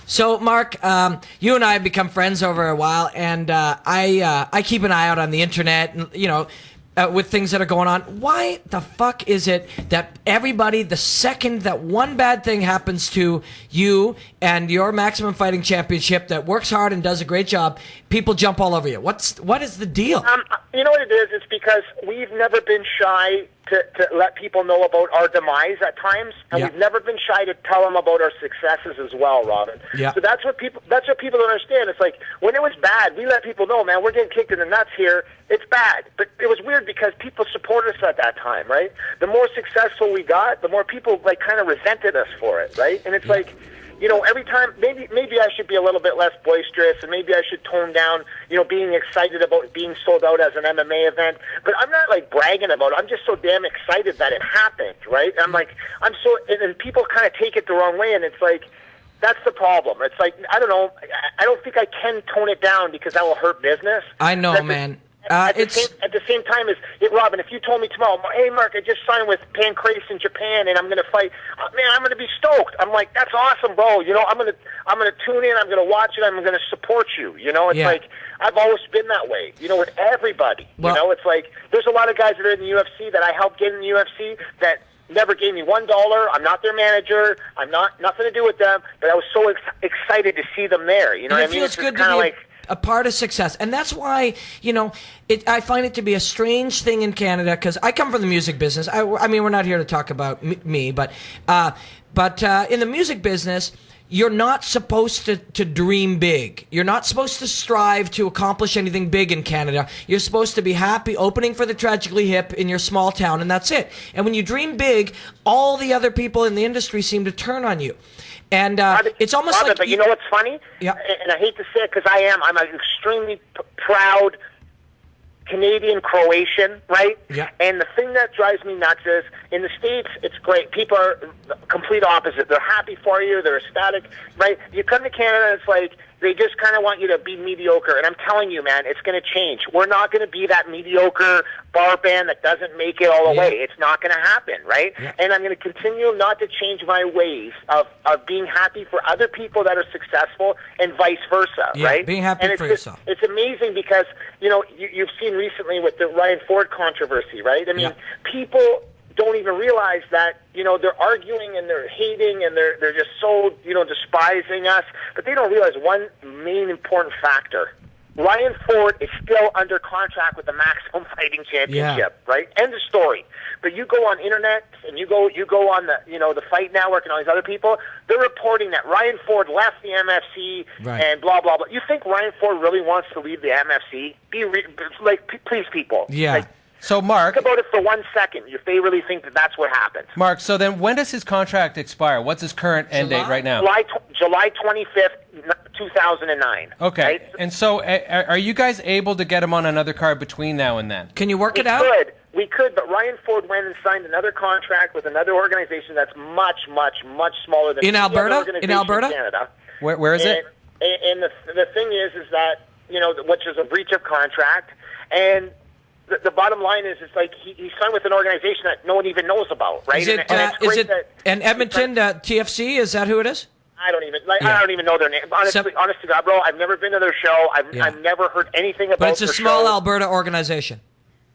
So, Mark, you and I have become friends over a while, and I keep an eye out on the internet, and with things that are going on. Why the fuck is it that everybody, the second that one bad thing happens to you and your Maximum Fighting Championship that works hard and does a great job, people jump all over you? What is the deal? You know what it is? It's because we've never been shy to let people know about our demise at times, and we've never been shy to tell them about our successes as well, Robin. Yeah. So that's what people don't understand. It's like, when it was bad, we let people know, man, we're getting kicked in the nuts here. It's bad. But it was weird because people supported us at that time, right? The more successful we got, the more people kind of resented us for it, right? And it's like, every time, maybe I should be a little bit less boisterous, and maybe I should tone down, being excited about being sold out as an MMA event. But I'm not bragging about it. I'm just so damn excited that it happened, right? And people kind of take it the wrong way, and it's like, that's the problem. It's like, I don't know. I don't think I can tone it down because that will hurt business. I know, man. At the same time, Robin, if you told me tomorrow, hey, Mark, I just signed with Pancrase in Japan, and I'm going to fight, man, I'm going to be stoked. I'm like, that's awesome, bro. I'm going to tune in. I'm going to watch it. I'm going to support you. It's like, I've always been that way, with everybody. Well, it's like, there's a lot of guys that are in the UFC that I helped get in the UFC that never gave me $1. I'm not their manager. I'm nothing to do with them, but I was so excited to see them there. You know what I mean? It feels good to be a part of success, and that's why I find it to be a strange thing in Canada, because I come from the music business. I mean, we're not here to talk about me, but in the music business, you're not supposed to dream big. You're not supposed to strive to accomplish anything big in Canada. You're supposed to be happy opening for the Tragically Hip in your small town, and that's it. And when you dream big, all the other people in the industry seem to turn on you. And it's almost Robin, like... But you know what's funny? Yeah. And I hate to say it because I'm an extremely proud Canadian Croatian, right? Yeah. And the thing that drives me nuts is, in the States, it's great. People are the complete opposite. They're happy for you. They're ecstatic, right? You come to Canada, it's like, they just kind of want you to be mediocre. And I'm telling you, man, it's going to change. We're not going to be that mediocre bar band that doesn't make it all the way. It's not going to happen, right? Yeah. And I'm going to continue not to change my ways of being happy for other people that are successful and vice versa, right? Being happy for yourself. It's amazing because, you've seen recently with the Ryan Ford controversy, right? I mean, people don't even realize that, they're arguing and they're hating and they're just so, despising us. But they don't realize one main important factor. Ryan Ford is still under contract with the Maximum Fighting Championship, right? End of story. But you go on internet and you go on the, the Fight Network and all these other people, they're reporting that Ryan Ford left the MFC and blah, blah, blah. You think Ryan Ford really wants to leave the MFC? Please, people. Yeah. So, Mark... Think about it for 1 second, if they really think that that's what happened. Mark, so then when does his contract expire? What's his current end date right now? July 25th, 2009. Okay. Right? And so are you guys able to get him on another card between now and then? Can you work it out? We could, but Ryan Ford went and signed another contract with another organization that's much, much, much smaller than in Alberta? In Alberta? Canada. Where is it? And the thing is that, which is a breach of contract, and the bottom line is, it's like he signed with an organization that no one even knows about, right? Is it Edmonton TFC? Is that who it is? I don't even know their name. Honest to God, bro, I've never been to their show. I've never heard anything about. But it's a small show. Alberta organization.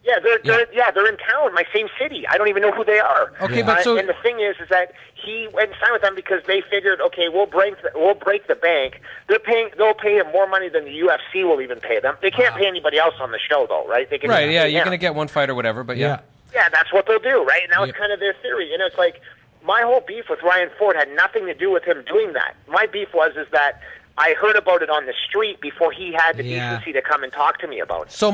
Yeah, they're in town, my same city. I don't even know who they are. Okay, but so and the thing is that he went and signed with them because they figured, okay, we'll break the bank. They'll pay him more money than the UFC will even pay them. They can't pay anybody else on the show though, right? They can you're gonna get one fight or whatever, but yeah, that's what they'll do, right? And that was kind of their theory, and it's like my whole beef with Ryan Ford had nothing to do with him doing that. My beef is that I heard about it on the street before he had the decency to come and talk to me about it. So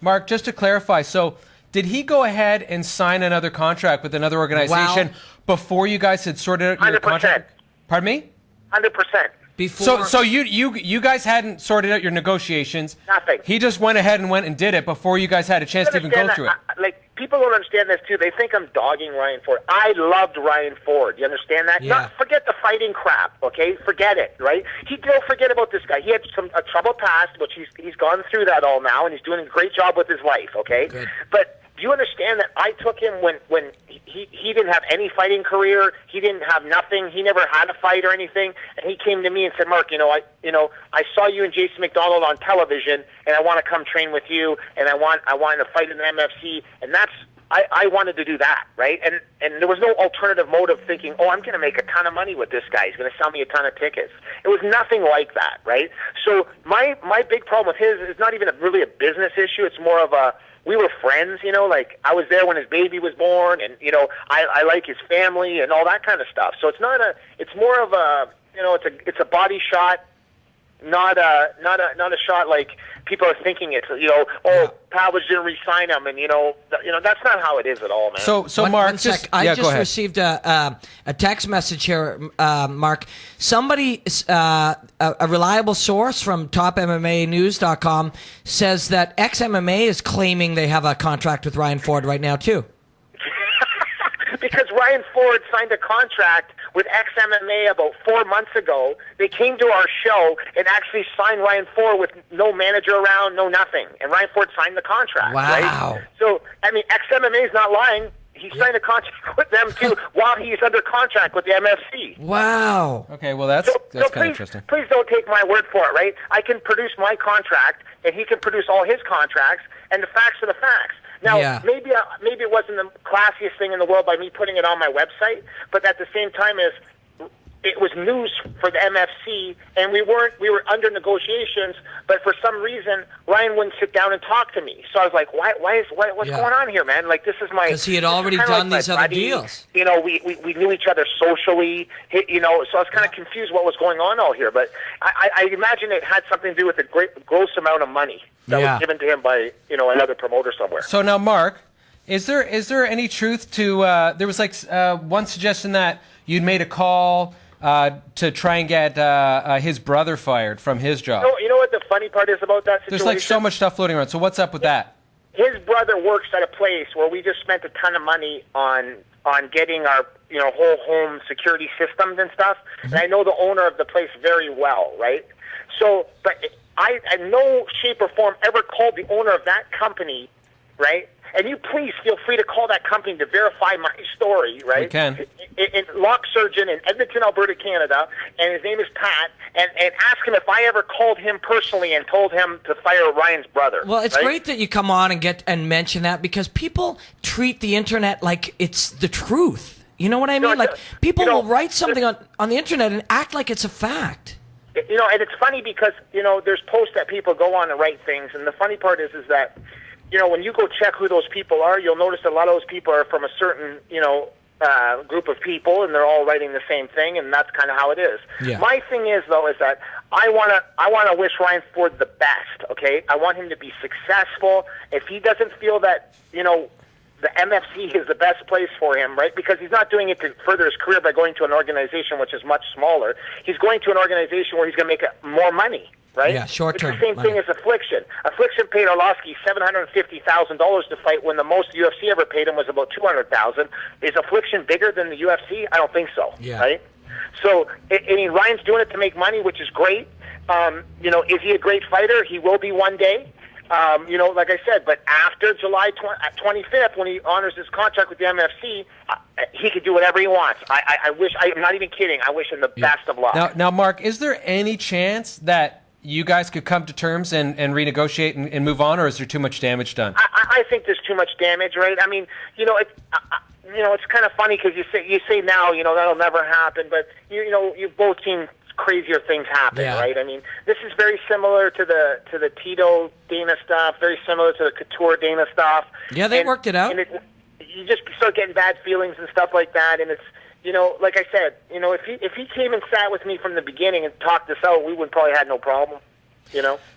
Mark, just to clarify, so did he go ahead and sign another contract with another organization before you guys had sorted out your 100%. contract? Pardon me? 100%. Before. So you guys hadn't sorted out your negotiations. Nothing. He just went ahead and did it before you guys had a chance to even go through it. People don't understand this too. They think I'm dogging Ryan Ford. I loved Ryan Ford. You understand that? Yeah. Forget the fighting crap, okay? Forget it, right? Don't forget about this guy. He had a troubled past, which he's gone through that all now, and he's doing a great job with his life, okay? Good. But Do you understand that I took him when he didn't have any fighting career, he didn't have nothing, he never had a fight or anything, and he came to me and said, Mark, I saw you and Jason McDonald on television, and I want to come train with you, and I want to fight in the MFC, and I wanted to do that, right? And there was no alternative motive thinking, I'm going to make a ton of money with this guy. He's going to sell me a ton of tickets. It was nothing like that, right? So my big problem with his is not even really a business issue. It's more of we were friends, like I was there when his baby was born, and, I like his family and all that kind of stuff. So it's more of a, it's a body shot, not a shot like people are thinking it's, Pavelich didn't re-sign him, and that's not how it is at all, man. So Mark, I just received a text message here, Mark. Somebody, a reliable source from topmmanews.com says that ex-MMA is claiming they have a contract with Ryan Ford right now too. Because Ryan Ford signed a contract with ex-MMA about 4 months ago. They came to our show and actually signed Ryan Ford with no manager around, no nothing. And Ryan Ford signed the contract. Wow. Right? So, ex-MMA is not lying. He signed a contract with them, too, while he's under contract with the MFC. Wow. Okay, well, that's kind of interesting. Please don't take my word for it, right? I can produce my contract, and he can produce all his contracts, and the facts are the facts. Now, maybe it wasn't the classiest thing in the world by me putting it on my website, but at the same time, it was news for the MFC, and we were under negotiations, but for some reason Ryan wouldn't sit down and talk to me. So I was like, what's going on here, man? Like, this is my, because he had already done these other deals. We knew each other socially, so I was kind of confused what was going on all here. But I imagine it had something to do with the gross amount of money that was given to him by another promoter somewhere. So now, Mark, is there any truth to there was one suggestion that you'd made a call to try and get his brother fired from his job? You know what the funny part is about that situation? There's so much stuff floating around. So what's up with that? His brother works at a place where we just spent a ton of money on getting our whole home security systems and stuff. Mm-hmm. And I know the owner of the place very well, right? So, but I in no shape or form ever called the owner of that company, right? And you please feel free to call that company to verify my story, right? We can. Lock surgeon in Edmonton, Alberta, Canada, and his name is Pat, and ask him if I ever called him personally and told him to fire Ryan's brother. Well, it's great that you come on and mention that, because people treat the internet like it's the truth. You know what I mean? Like, people will write something on the internet and act like it's a fact. And it's funny because, there's posts that people go on and write things, and the funny part is that, when you go check who those people are, you'll notice a lot of those people are from a certain, group of people, and they're all writing the same thing, and that's kind of how it is. Yeah. My thing is, though, is that I want to wish Ryan Ford the best, okay? I want him to be successful. If he doesn't feel that, the MFC is the best place for him, right? Because he's not doing it to further his career by going to an organization which is much smaller. He's going to an organization where he's going to make more money. Right? Yeah, short-term. It's the same thing as Affliction. Affliction paid Arlovsky $750,000 to fight when the most UFC ever paid him was about $200,000. Is Affliction bigger than the UFC? I don't think so. Yeah. Right? So, Ryan's doing it to make money, which is great. Is he a great fighter? He will be one day. Like I said, but after July 25th, when he honors his contract with the MFC, he could do whatever he wants. I wish, I'm not even kidding, I wish him the best of luck. Now, Mark, is there any chance that you guys could come to terms and renegotiate and move on, or is there too much damage done? I think there's too much damage, right? I mean, it's kind of funny because you say now, that'll never happen, but you've both seen crazier things happen, right? I mean, this is very similar to the Tito Dana stuff, very similar to the Couture Dana stuff. Yeah, they worked it out. And you just start getting bad feelings and stuff like that, and it's, like I said, if he came and sat with me from the beginning and talked this out, we would probably had no problem.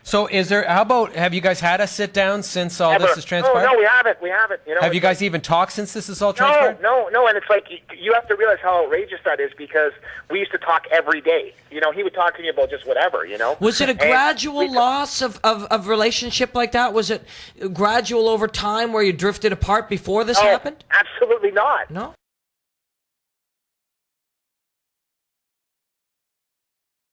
So have you guys had a sit down since all this has transpired? No, we haven't. Have you guys even talked since this is all transpired? No, and it's like, you have to realize how outrageous that is, because we used to talk every day. He would talk to me about just whatever, Was it a gradual loss of relationship like that? Was it gradual over time where you drifted apart before this happened? Absolutely not. No?